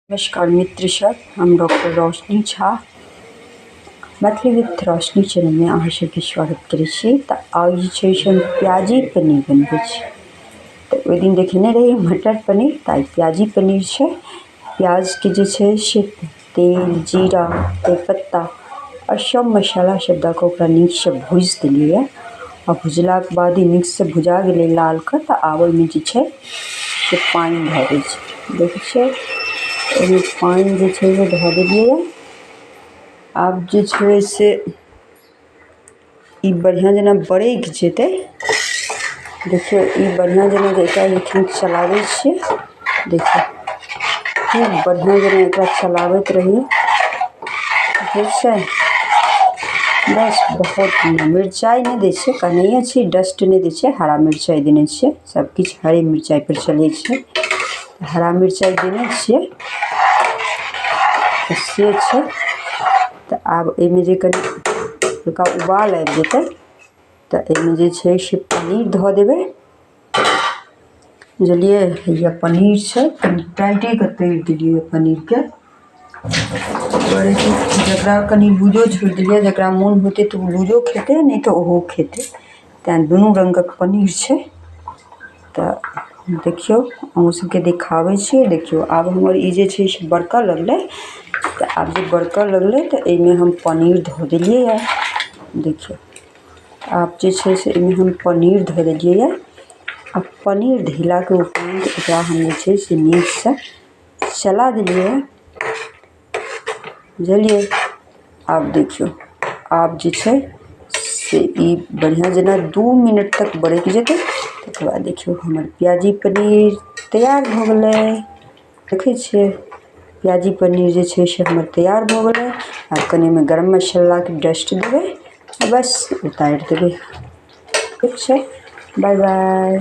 नमस्कार मित्र सब, हम डॉक्टर रोशनी झा मैथिली विथ रोशनी चैनल में अहाँ सबके स्वागत करै छी। तऽ आइ जे छै से हम प्याजी पनीर बनबै छी। तऽ ओहि दिन देखेने रही मटर पनीर, तऽ आइ प्याजी पनीर छै। प्याजके जे छै से तेल, जीरा, तेजपत्ता और सब मसाला सब दऽ कऽ ओकरा नीकसँ भूजि देलियै। आ भुजलाके बाद ही नीकसँ भुजा गेलै लाल कऽ, तऽ आब ओहिमे जे छै से पानि धऽ दै छै। देखै छियै ओहिमे पानि जे छै से धऽ देलियै। आब जे छै से ई बढ़िआँ जेना बरकि जेतै। देखियौ ई बढ़िआँ जेना एकरा एखन चलाबै छियै। देखियौ खूब बढ़िआँ जेना एकरा चलाबैत रहियै, ठीक छै। बस बहुत मिरचाइ नहि दै छियै, कहनैये छी डस्ट नहि दै छियै, हरा मिरचाइ देने छियै। सबकिछु हरे मिरचाइपर चलै छै, हरा मिरचाइ देने छियै से छै। तऽ आब एहिमे जे कनि हल्का उबाल आबि जेतै तऽ एहिमे जे छै से पनीर धऽ देबै, बुझलियै। या पनीर छै कनि टाइटेके तरि देलियै पनीरके, जकरा कनि लूजो छोड़ि देलियै। जकरा मोन होतै तऽ ओ लूजो खेतै, नहि तऽ ओहो खेतै। तैँ दुनू रङ्गक पनीर छै। तऽ देखियौ अहूँ सबके देखाबै छियै। देखियौ आब हमर ई जे छै से बरकऽ लगलै। तऽ आब जे बरकऽ लगलै तऽ एहिमे हम पनीर धऽ देलियै यऽ। देखियौ आब जे छै से एहिमे हम पनीर धऽ देलियै यऽ। आ पनीर धेलाके उपरान्त एकरा हम जे छै से नीकसँ चला देलियै यऽ, बुझलियै। आब देखियौ आब जे छै से ई बढ़िआँ जेना 2 मिनट तक बरकि जेतै। तकर बाद देखियौ हमर प्याजी पनीर तैयार भऽ गेलै। देखै छियै प्याजी पनीर जे छै से हमर तैयार भऽ गेलै। आब कनि ओहिमे गरम मसालाके डस्ट देबै, बस उतारि देबै। ठीक छै, बाय बाय।